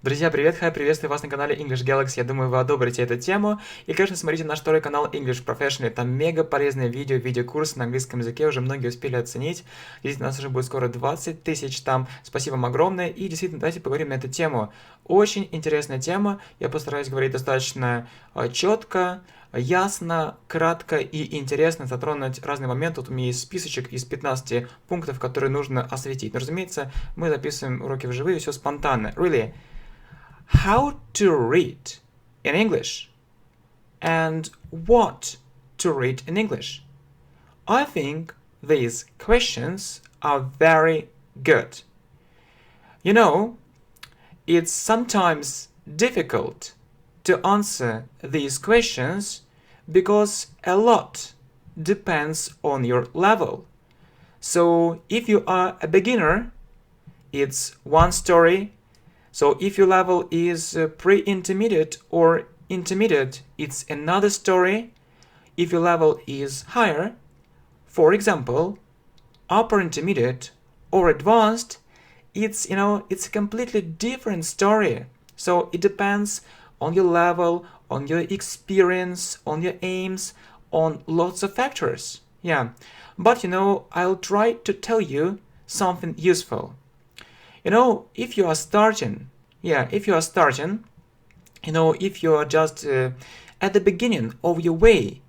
Друзья, привет, приветствую вас на канале English Galaxy. Я думаю, вы одобрите эту тему. И, конечно, смотрите наш второй канал English Professional. Там мега полезные видеокурсы на английском языке. Уже многие успели оценить. Действительно, у нас уже будет скоро 20 тысяч там. Спасибо вам огромное. И действительно, давайте поговорим на эту тему. Очень интересная тема. Я постараюсь говорить достаточно четко, ясно, кратко и интересно, затронуть разные моменты. Тут у меня есть списочек из 15 пунктов, которые нужно осветить. Но, разумеется, мы записываем уроки вживую, все спонтанно. Really. How to read in English and what to read in English. I think these questions are very good. You know, it's sometimes difficult to answer these questions because a lot depends on your level. So if you are a beginner, it's one story. So if your level is pre-intermediate or intermediate, it's another story. If your level is higher, for example, upper intermediate or advanced, it's a completely different story. So it depends on your level, on your experience, on your aims, on lots of factors. Yeah, but I'll try to tell you something useful. If you are starting, if you are just at the beginning of your way,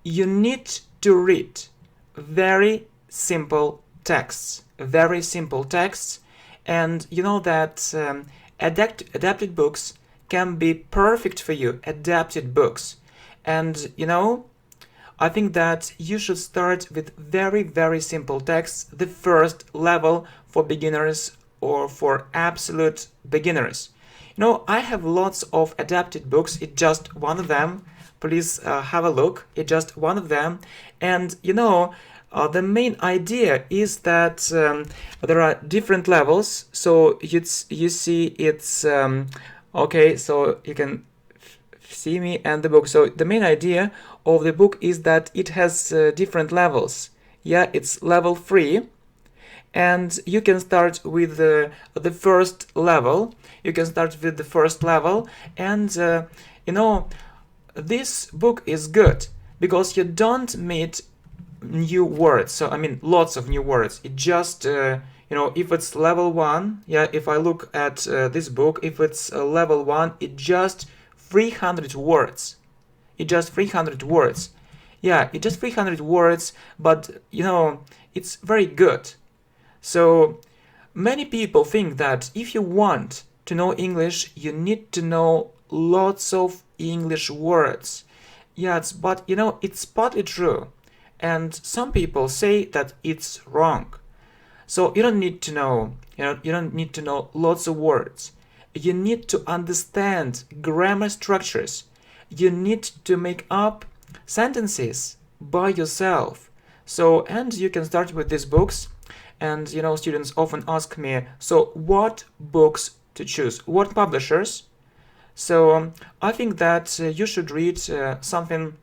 you need to read very simple texts, and you know that adapted books can be perfect for you, adapted books. And I think that you should start with very, very simple texts, the first level for beginners or for absolute beginners. I have lots of adapted books. It's just one of them. Please have a look. It's just one of them. And the main idea is that there are different levels. So you see it's okay. So you can see me and the book. So the main idea of the book is that it has different levels. Yeah, it's level 3. And you can start with the first level. And this book is good because you don't meet new words. So I mean, lots of new words. It just if it's level 1, if I look at this book, if it's level 1, it just 300 words. It's just 300 words. But it's very good. So many people think that if you want to know English, you need to know lots of English words. Yes, but it's partly true. And some people say that it's wrong. So you don't need to know, lots of words. You need to understand grammar structures. You need to make up sentences by yourself. So, and you can start with these books. And students often ask me, so what books to choose? What publishers? So I think that you should read something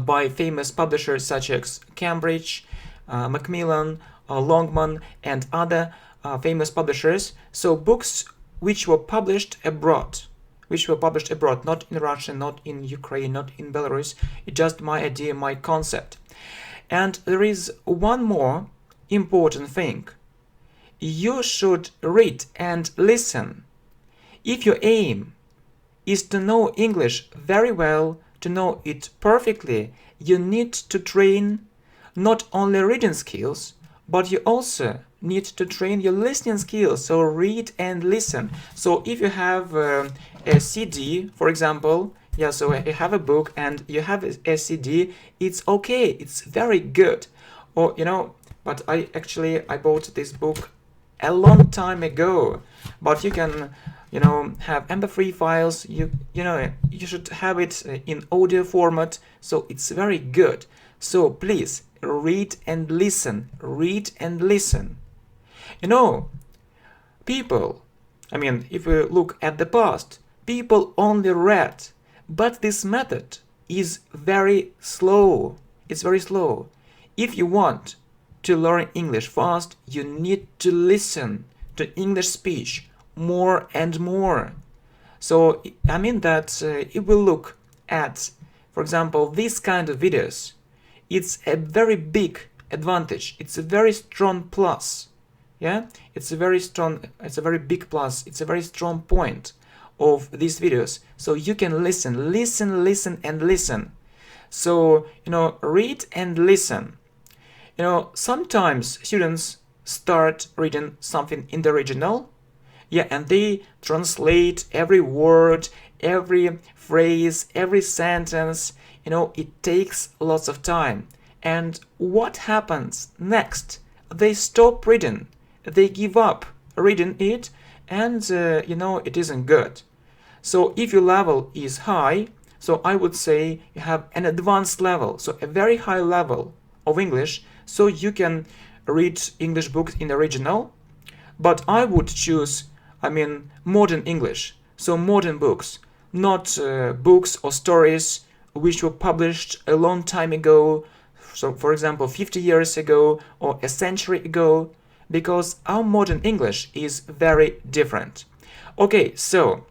by famous publishers such as Cambridge, Macmillan, Longman, and other famous publishers. So books which were published abroad, not in Russia, not in Ukraine, not in Belarus. It's just my idea, my concept. And there is one more important thing. You should read and listen. If your aim is to know English very well, to know it perfectly, you need to train not only reading skills, but you also need to train your listening skills. So read and listen. So if you have a CD, for example, so you have a book and you have a CD, it's okay, it's very good. Or but I bought this book a long time ago. But you can, have MP3 files. You should have it in audio format. So it's very good. So please read and listen. People. If we look at the past, people only read. But this method is very slow. It's very slow. If you want to learn English fast, you need to listen to English speech more and more. So I mean that if we look at, for example, this kind of videos, it's a very big advantage. It's a very strong plus. Yeah, it's a very big plus. It's a very strong point of these videos. So you can listen and listen. So, read and listen. Sometimes students start reading something in the original, and they translate every word, every phrase, every sentence. It takes lots of time. And what happens next? They stop reading. They give up reading it, and it isn't good. So if your level is high, so I would say you have an advanced level, so a very high level of English, so you can read English books in the original. But I would choose, modern English, so modern books, not books or stories which were published a long time ago, so for example 50 years ago or a century ago, because our modern English is very different. Okay, so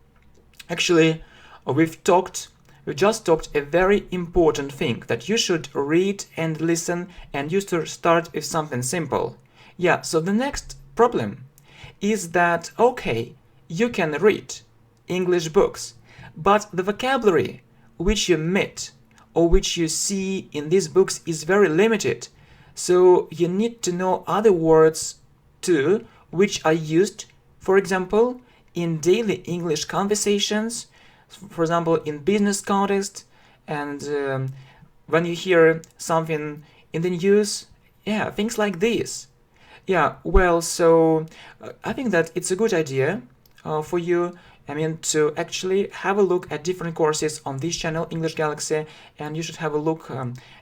actually we've just talked a very important thing, that you should read and listen, and you should start with something simple. Yeah, so the next problem is that, okay, you can read English books, but the vocabulary which you meet or which you see in these books is very limited. So you need to know other words too, which are used, for example, in daily English conversations, for example, in business context, and when you hear something in the news, things like this. Well, so I think that it's a good idea for you, to actually have a look at different courses on this channel, English Galaxy, and you should have a look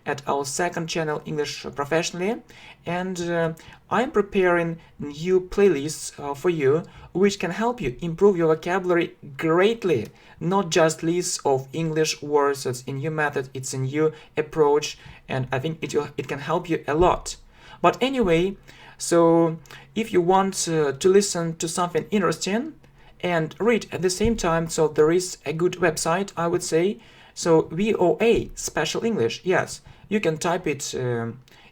at our second channel, English Professionally, and I'm preparing new playlists for you, which can help you improve your vocabulary greatly, not just lists of English words. It's a new method, it's a new approach, and I think it can help you a lot. But anyway, so if you want to listen to something interesting and read at the same time, so there is a good website, I would say. So VOA Special English, yes, you can type it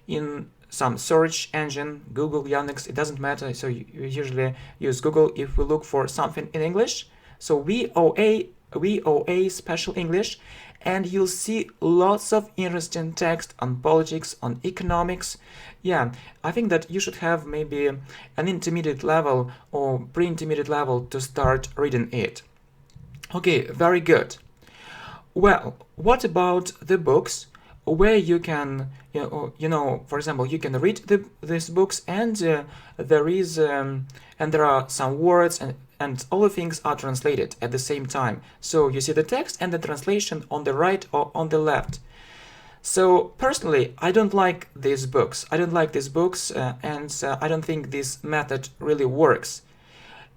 in some search engine, Google, Yandex, it doesn't matter. So you usually use Google if we look for something in English. So VOA Special English, and you'll see lots of interesting text on politics, on economics. I think that you should have maybe an intermediate level or pre-intermediate level to start reading it. Okay, very good. Well, what about the books where you can, for example, you can read these books, and there are some words and all the things are translated at the same time. So you see the text and the translation on the right or on the left. So personally, I don't like these books. And I don't think this method really works.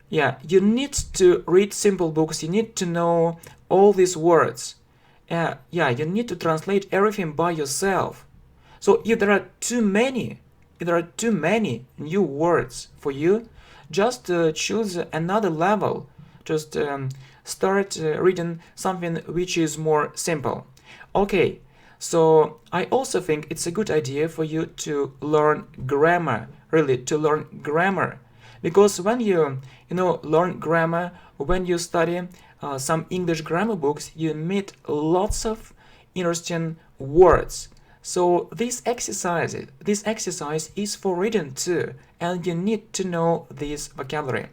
You need to read simple books. You need to know all these words. You need to translate everything by yourself. So if there are too many new words for you, just choose another level. Just start reading something which is more simple. Okay, so I also think it's a good idea for you to learn grammar, because when you learn grammar, when you study some English grammar books, you meet lots of interesting words. So this exercise is for reading too, and you need to know this vocabulary.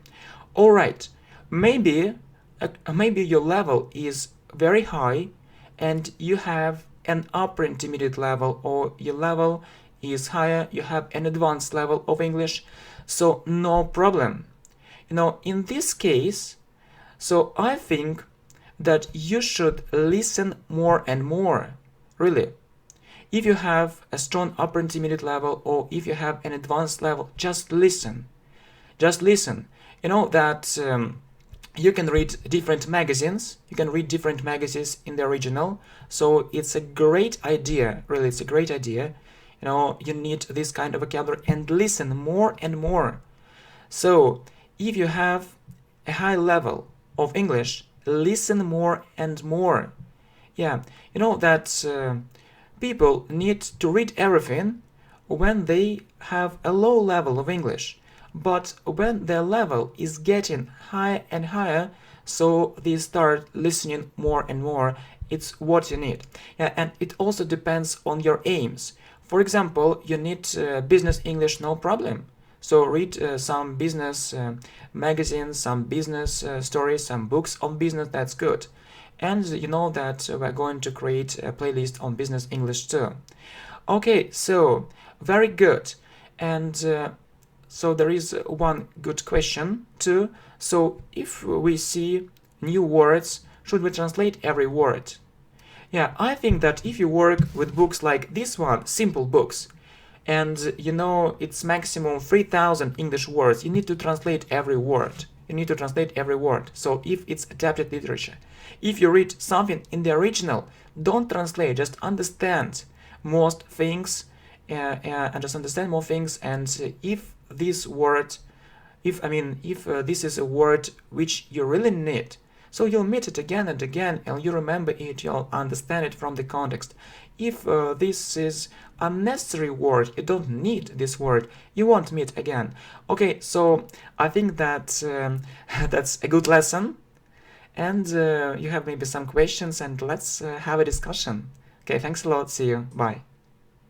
All right, maybe your level is very high, and you have an upper intermediate level, or your level is higher, you have an advanced level of English, so no problem. In this case, so I think that you should listen more and more, really. If you have a strong upper intermediate level, or if you have an advanced level, just listen. That you can read different magazines. You can read different magazines in the original. So it's a great idea, really. It's a great idea. You need this kind of vocabulary, and listen more and more. So if you have a high level of English, listen more and more. Yeah, you know that people need to read everything when they have a low level of English, but when their level is getting higher and higher, so they start listening more and more. It's what you need. Yeah, and it also depends on your aims. For example, you need business English, no problem. So read some business magazines, some business stories, some books on business, that's good. And you know that we're going to create a playlist on business English too. Okay, so very good. And so there is one good question too. So if we see new words, should we translate every word? Yeah, I think that if you work with books like this one, simple books, and you know it's maximum 3,000 English words, you need to translate every word. You need to translate every word. So if it's adapted literature, if you read something in the original, don't translate, just understand most things, and just understand more things. And if this word, if this is a word which you really need, so you'll meet it again and again, and you remember it, you'll understand it from the context. If this is unnecessary word, you don't need this word, you won't meet again. Okay, so I think that that's a good lesson, and you have maybe some questions, and let's have a discussion. Okay, thanks a lot, see you, bye.